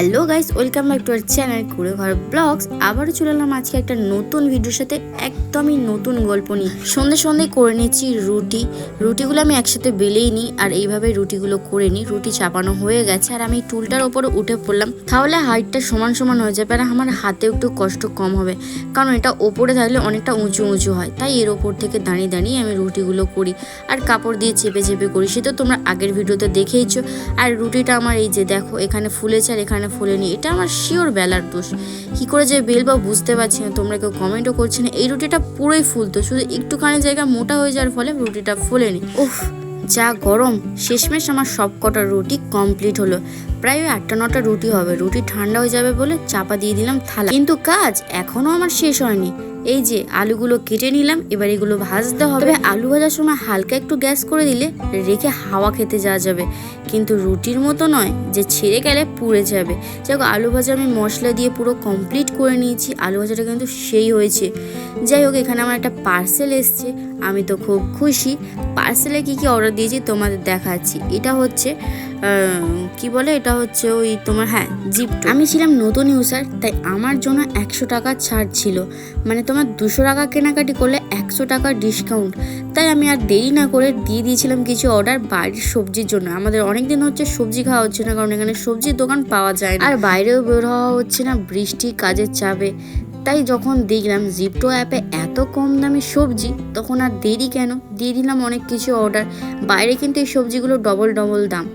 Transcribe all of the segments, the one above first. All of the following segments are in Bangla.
Hello guys, welcome back to our channel কুড়ে ঘর ব্লগস। আবারও চলে এলাম আজকে একটা নতুন ভিডিওর সাথে, একদমই নতুন গল্প নিয়ে। সন্ধে করে নিচ্ছি রুটিগুলো আমি একসাথে বেলেই নিই, আর এইভাবে রুটিগুলো করে নিই। রুটি চাপানো হয়ে গেছে আর আমি টুলটার ওপরে উঠে পড়লাম, তাহলে হাইটটা সমান সমান হয়ে যাবে আর আমার হাতেও একটু কষ্ট কম হবে, কারণ এটা ওপরে থাকলে অনেকটা উঁচু উঁচু হয়। তাই এর ওপর থেকে দাঁড়িয়ে দাঁড়িয়ে আমি রুটিগুলো করি আর কাপড় দিয়ে চেপে চেপে করি। সে তো তোমরা আগের ভিডিওতে দেখেইছো। আর রুটিটা আমার এই যে দেখো, এখানে ফুলেছে আর এখানে ফুলেনি। এটা আমার শিওর বেলার দোষ, কি করে যে বেলবা বুঝতে পারছি না। তোমরা কেউ কমেন্টও করছি না। এই রুটিটা পুরোই ফুলতো, শুধু একটুখানি জায়গা মোটা হয়ে যাওয়ার ফলে রুটিটা ফুলেনি। উফ, যা গরম! শেষমেশ আমার সব কটা রুটি কমপ্লিট হলো। প্রায় 8-9টা রুটি হবে। রুটি ঠান্ডা হয়ে যাবে বলে চাপা দিয়ে দিলাম থালা, কিন্তু কাজ এখনো আমার শেষ হয়নি। এই যে আলুগুলো কেটে নিলাম, এবার এগুলো ভাজতে হবে। তবে আলু ভাজার সময় হালকা একটু গ্যাস করে দিলে রেখে হাওয়া খেতে যাওয়া যাবে, কিন্তু রুটির মতো নয় যে ছেড়ে গেলে পুড়ে যাবে। যাই আলু ভাজা আমি মশলা দিয়ে পুরো কমপ্লিট করে নিয়েছি। আলু ভাজাটা কিন্তু সেই হয়েছে। যাই হোক, এখানে আমার একটা পার্সেল এসছে, আমি তো খুব খুশি। পার্সেলে কি কি অর্ডার দিয়েছি তোমাদের দেখাচ্ছি। এটা হচ্ছে কি বলে, এটা হচ্ছে ওই তোমার জিপটো। আমি ছিলাম নতুন ইউজার, তাই আমার জন্য 100 টাকা ছাড় ছিল, মানে তোমার 200 টাকা কেনাকাটি করলে 100 টাকা ডিসকাউন্ট। তাই আমি আর দেরি না করে দিয়ে দিয়েছিলাম কিছু অর্ডার বাড়ির সবজির জন্য। আমাদের অনেকদিন হচ্ছে সবজি খাওয়া হচ্ছে না, কারণ এখানে সবজির দোকান পাওয়া যায় না, আর বাইরেও বের হওয়া হচ্ছে না বৃষ্টি কাজের চাপে। তাই যখন দেখলাম জিপটো অ্যাপে এত কম দামে সবজি, তখন আর দেরি কেন, দিয়ে দিলাম অনেক কিছু অর্ডার। বাইরে কিন্তু এই সবজিগুলো ডবল দাম।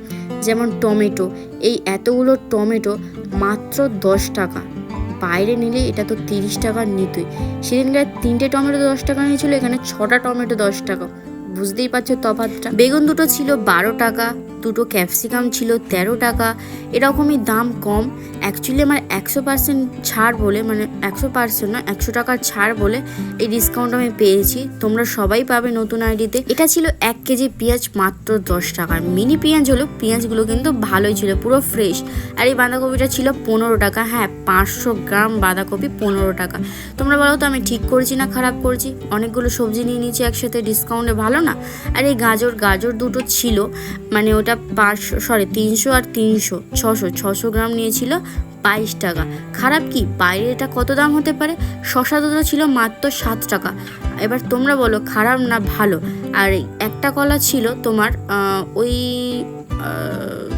যেমন টমেটো, এই এতগুলো টমেটো মাত্র 10 টাকা। বাইরে নিলে এটা তো 30 টাকা নিতই। সেদিনকার 3টে টমেটো 10 টাকা নিয়েছিল, এখানে 6টা টমেটো 10 টাকা। বুঝতেই পারছো তফাৎটা। বেগুন দুটো ছিল 12 টাকা, দুটো ক্যাপসিকাম ছিল 13 টাকা। এরকমই দাম কম। অ্যাকচুয়ালি আমার 100% ছাড় বলে, মানে 100% না, 100 টাকার ছাড় বলে এই ডিসকাউন্ট আমি পেয়েছি। তোমরা সবাই পাবে নতুন আইডিতে। এটা ছিল 1 কেজি পেঁয়াজ মাত্র 10 টাকার। মিনি পেঁয়াজ হলো, পেঁয়াজগুলো কিন্তু ভালোই ছিল, পুরো ফ্রেশ। আর এই বাঁধাকপিটা ছিল 15 টাকা। 500 গ্রাম বাঁধাকপি 15 টাকা। তোমরা বলো তো আমি ঠিক করেছি না খারাপ করেছি? অনেকগুলো সবজি নিয়ে নিয়েছি একসাথে, ডিসকাউন্টে, ভালো না? আর এই গাজর দুটো ছিল, মানে ওটা 300 আর 300 600 গ্রাম নিয়েছিল 22 টাকা। খারাপ কি? বাইরে এটা কত দাম হতে পারে? শসা দুটো ছিল মাত্র 7 টাকা। এবার তোমরা বলো খারাপ না ভালো? আর একটা কলা ছিল তোমার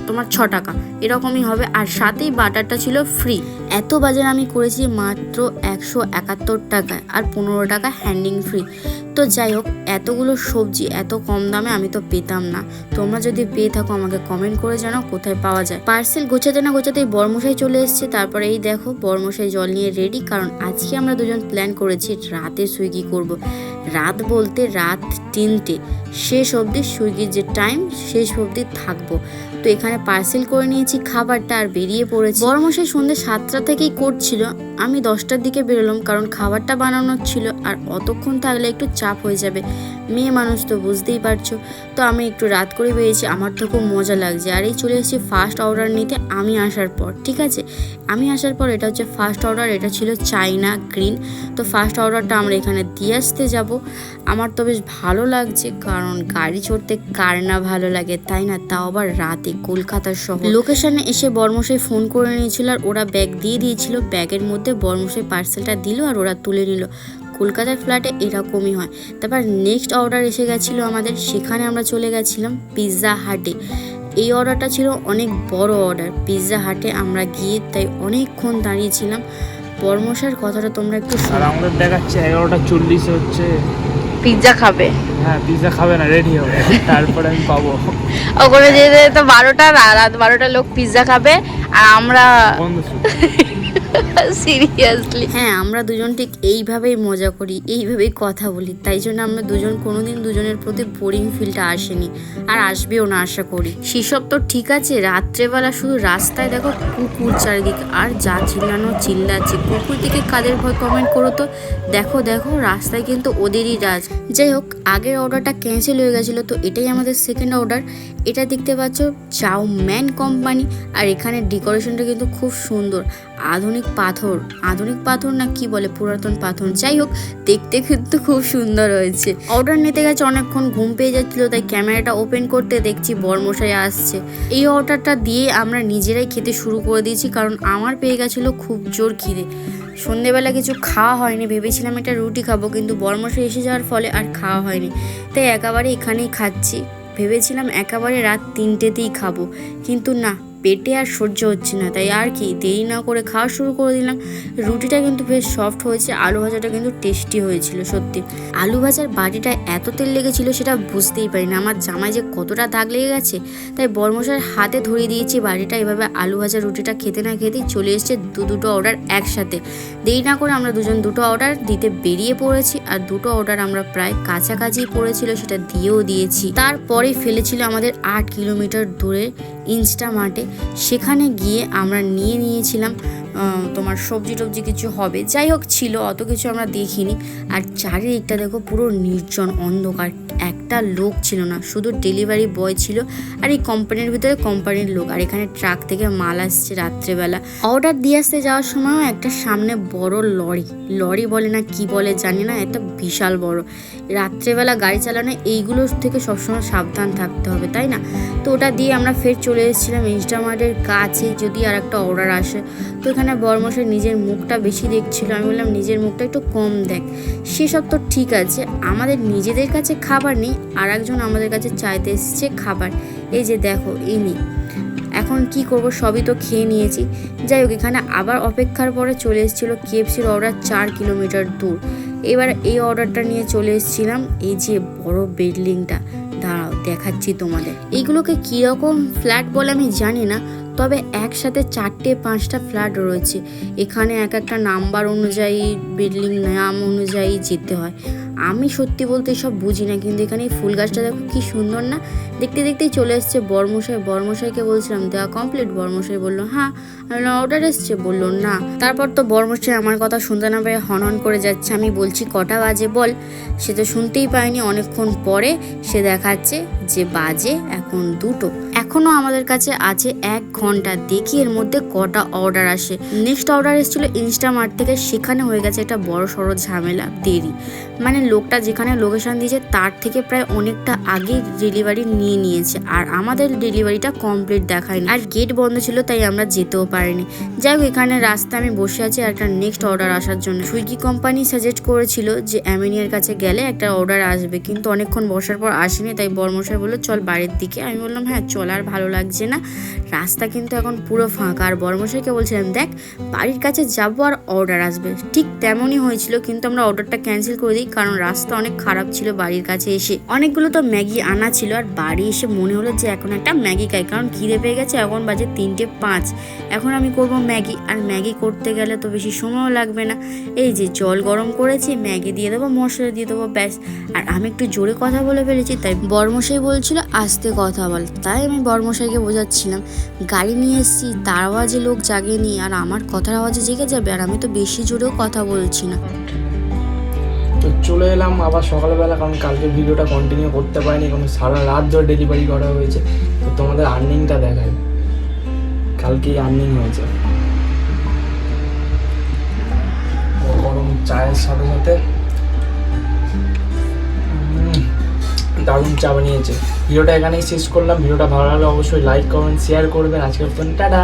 তোমার 6 টাকা, এরকমই হবে। আর সাথেই বাটারটা ছিল ফ্রি। এত বাজার আমি করেছি মাত্র 171 টাকায়, আর 15 টাকা হ্যান্ডিং ফ্রি। তো যাই হোক, এতগুলো সবজি এত কম দামে আমি তো পেতাম না। তোমরা যদি পেয়ে থাকো আমাকে কমেন্ট করে জানাও কোথায় পাওয়া যায়। পার্সেল গোছাতে না গোছাতেই বরমশাই চলে এসছে। তারপরে এই দেখো, বরমশাই জল নিয়ে রেডি, কারণ আজকে আমরা দুজন প্ল্যান করেছি রাতে সুইগি করব। রাত বলতে রাত 3টে, শেষ অবধি সুইগির যে টাইম শেষ অবধি থাকবো। তো এখানে পার্সেল করে নিয়েছি খাবারটা আর বেরিয়ে পড়েছি। বরমশাই সন্ধ্যে 7টা থেকেই করছিল, আমি 10টার দিকে বেরোলাম, কারণ খাবারটা বানানোর ছিল আর অতক্ষণ থাকলে একটু চাপ হয়ে যাবে। মেয়ে মানুষ তো বুঝতেই পারছো। তো আমি একটু রাত করে বেরিয়েছি, আমার তো খুব মজা লাগছে। আর এই চলে এসেছি ফার্স্ট অর্ডার নিতে আমি আসার পর। ঠিক আছে, আমি আসার পর এটা হচ্ছে ফার্স্ট অর্ডার। এটা ছিল চাইনা গ্রিন। তো ফার্স্ট অর্ডারটা আমরা এখানে দিয়ে আসতে যাব। আমার তো বেশ ভালো লাগছে, কারণ গাড়ি চড়তে কার না ভালো লাগে, তাই না? তাও আবার রাতে, কলকাতার শহর। লোকেশনে এসে বরমশাই ফোন করে নিয়েছিল আর ওরা ব্যাগ দিয়ে দিয়েছিল। ব্যাগের মধ্যে বরমশাই পার্সেলটা দিল আর ওরা তুলে নিল। কলকাতার ফ্ল্যাটে এরকমই হয়। তারপর নেক্সট অর্ডার এসে গেছিলো আমাদের, সেখানে আমরা চলে গেছিলাম পিৎজা হাটে। এই অর্ডারটা ছিল অনেক বড় অর্ডার। পিৎজা হাটে আমরা গিয়ে তাই অনেকক্ষণ দাঁড়িয়েছিলাম। বরমশার কথাটা তোমরা একটু আর আমাদের দেখাচ্ছে 11:40 হচ্ছে পিৎজা খাবে। হ্যাঁ, পিৎজা খাবে না, রেডি হবে, তারপরে আমি পাবো। ওখানে যেতে তো 12টা, রাত 12টা লোক পিৎজা খাবে আর আমরা সিরিয়াসলি। আমরা দুজন ঠিক এইভাবেই মজা করি, এইভাবেই কথা বলি। তাই জন্য আমরা দুজন কোনোদিন দুজনের প্রতি বোরিং ফিলটা আসেনি, আর আসবেও না আশা করি। সেসব তো ঠিক আছে, রাত্রেবেলা শুধু রাস্তায় দেখো কুকুর চারিদিকে, আর যা চিল্লাচ্ছে। কুকুর দিকে কাদের ভয় কমেন্ট করো তো। দেখো রাস্তায় কিন্তু ওদেরই রাজ। যাই হোক, আগে আগের অর্ডারটা ক্যান্সেল হয়ে গেছিলো, তো এটাই আমাদের সেকেন্ড অর্ডার। এটা দেখতে পাচ্ছ চাউম্যান কোম্পানি, আর এখানে ডেকোরেশনটা কিন্তু খুব সুন্দর। আধুনিক পাথর না কি বলে, পুরাতন পাথর, যাই হোক দেখতে কিন্তু খুব সুন্দর হয়েছে। অর্ডার নিতে গেছে অনেকক্ষণ, ঘুম পেয়ে যাচ্ছিলো, তাই ক্যামেরাটা ওপেন করতে দেখছি বরমশাই আসছে। এই অর্ডারটা দিয়ে আমরা নিজেরাই খেতে শুরু করে দিয়েছি, কারণ আমার পেয়ে গেছিলো খুব জোর খিদে। সন্ধেবেলা কিছু খাওয়া হয়নি, ভেবেছিলাম একটা রুটি খাবো, কিন্তু বরমশাই এসে যাওয়ার ফলে আর খাওয়া হয়নি, তাই একেবারে এখানেই খাচ্ছি। ভেবেছিলাম একেবারে রাত 3টেতেই খাবো, কিন্তু না, পেটে আর সহ্য হচ্ছে না, তাই আর কি দেরি না করে খাওয়া শুরু করে দিলাম। রুটিটা কিন্তু বেশ সফট হয়েছে, আলু ভাজাটা কিন্তু টেস্টি হয়েছিল সত্যি। আলু ভাজার বাটিটা এত তেল লেগেছিল সেটা বুঝতেই পারি না, আমার জামায় যে কতটা দাগ লেগে গেছে, তাই বরমশাইয়ের হাতে ধরিয়ে দিয়েছি বাটিটা। এভাবে আলু ভাজা রুটিটা খেতে না খেতেই চলে এসছে দুটো অর্ডার একসাথে। দেরি না করে আমরা দুজন দুটো অর্ডার দিতে বেরিয়ে পড়েছি, আর দুটো অর্ডার আমরা প্রায় কাছাকাছি পড়েছিল, সেটা দিয়েও দিয়েছি। তারপরে ফেলেছিল আমাদের 8 কিলোমিটার দূরে ইনস্টামার্টে। সেখানে গিয়ে আমরা নিয়েছিলাম তোমার সবজি টবজি কিছু হবে, যাই হোক ছিল, অত কিছু আমরা দেখিনি। আর চারিদিকটা দেখো পুরো নির্জন অন্ধকার, একটা লোক ছিল না, শুধু ডেলিভারি বয় ছিল আর এই কোম্পানির ভিতরে কোম্পানির লোক। আর এখানে ট্রাক থেকে মাল আসছে রাত্রেবেলা। অর্ডার দিয়ে আসতে যাওয়ার সময়ও একটা সামনে বড় লরি বলে না কি বলে জানি না, একটা বিশাল বড়। রাত্রেবেলা গাড়ি চালানো এইগুলোর থেকে সবসময় সাবধান থাকতে হবে, তাই না? তো ওটা দিয়ে আমরা ফের চলে এসেছিলাম ইনস্টামার্টের কাছে, যদি আর একটা অর্ডার আসে। তো এখানে বরমশাই নিজের মুখটা বেশি দেখছিল, আমি বললাম নিজের মুখটা একটু কম দেখ। সেসব তো ঠিক আছে, আমাদের নিজেদের কাছে খাবার নেই, আর একজন আমাদের কাছে চাইতে এসছে খাবার। এই যে দেখো ইনি, এখন কি করব, সবই তো খেয়ে নিয়েছি। যাই হোক এখানে আবার অপেক্ষার পরে চলে এসেছিলো KFCর অর্ডার 4 কিলোমিটার দূর। এবার এই অর্ডারটা নিয়ে চলে এসেছিলাম এই যে বড় বিল্ডিংটা, দাঁড়াও দেখাচ্ছি তোমাদের। এইগুলোকে কীরকম ফ্ল্যাট বলে আমি জানি না, তবে একসাথে 4-5টা ফ্ল্যাট রয়েছে। এখানে এক একটা নাম্বার অনুযায়ী, বিল্ডিং নাম অনুযায়ী যেতে হয়। আমি সত্যি বলতে সব বুঝি না, কিন্তু এখানে এই ফুল গাছটা দেখো কি সুন্দর না, দেখতে দেখতেই চলে এসছে বরমশাইকে বলছিলাম দেওয়া কমপ্লিট। বরমশাই বললো হ্যাঁ। আমি অর্ডার এসছে, বললো না। তারপর তো বরমশাই আমার কথা শুনতে না পেয়ে হন করে যাচ্ছে। আমি বলছি কটা বাজে বল, সে তো শুনতেই পায়নি। অনেকক্ষণ পরে সে দেখাচ্ছে যে বাজে এখন 2টো। এখনও আমাদের কাছে আছে 1 ঘন্টা, দেখি এর মধ্যে কটা অর্ডার আসে। নেক্সট অর্ডার এসেছিল ইনস্টামার্ট থেকে, সেখানে হয়ে গেছে একটা বড় সড়ো ঝামেলা, দেরি। মানে লোকটা যেখানে লোকেশন দিয়েছে তার থেকে প্রায় অনেকটা আগে ডেলিভারি নিয়েছে, আর আমাদের ডেলিভারিটা কমপ্লিট দেখায়নি, আর গেট বন্ধ ছিল, তাই আমরা যেতেও পারিনি। যাই হোক এখানে রাস্তায় আমি বসে আছি আর একটা নেক্সট অর্ডার আসার জন্য। সুইগি কোম্পানি সাজেস্ট করেছিল যে অ্যামিনিয়ার কাছে গেলে একটা অর্ডার আসবে, কিন্তু অনেকক্ষণ বসার পর আসেনি, তাই বরমশাই বললো চল বাড়ির দিকে। আমি বললাম হ্যাঁ চল, আর ভালো লাগছে না, রাস্তা কিন্তু এখন পুরো ফাঁকা। আর বরমশাইকে বলছিলাম দেখ বাড়ির কাছে যাবো আর অর্ডার আসবে, ঠিক তেমনই হয়েছিল, কিন্তু আমরা অর্ডারটা ক্যান্সেল করে দিই, কারণ রাস্তা অনেক খারাপ ছিল। বাড়ির কাছে এসে অনেকগুলো তো ম্যাগি আনা ছিল, আর বাড়ি এসে মনে হলো যে এখন একটা ম্যাগি খাই, কারণ খিদে পেয়ে গেছে। এখন বাজে 3:05, এখন আমি করব ম্যাগি, আর ম্যাগি করতে গেলে তো বেশি সময়ও লাগবে না। এই যে জল গরম করেছি, ম্যাগি দিয়ে দেবো, মশলা দিয়ে দেবো, ব্যাস। আর আমি একটু জোরে কথা বলে ফেলেছি, তাই বরমশাই বলছিল আস্তে কথা বল, তাই আমি বরমশাইকে বোঝাচ্ছিলাম গাড়ি নিয়ে এসেছি, তার আওয়াজে লোক জাগেনি, আর আমার কথার আওয়াজে জেগে যাবে, আর আমি তো বেশি জোরেও কথা বলছি না। তো চলে এলাম আবার সকালবেলা, কারণ কালকে ভিডিওটা কন্টিনিউ করতে পারিনি, কারণ সারা রাত ধরে ডেলিভারি করা হয়েছে। তো তোমাদের আর্নিংটা দেখায়, কালকেই আর্নিং হয়েছে গরম চায়ের সাথে সাথে। দারুণ চা বানিয়েছে। ভিডিওটা এখানেই শেষ করলাম। ভিডিওটা ভালো লাগলে অবশ্যই লাইক কমেন্ট শেয়ার করবেন। আজকের মতন টাটা।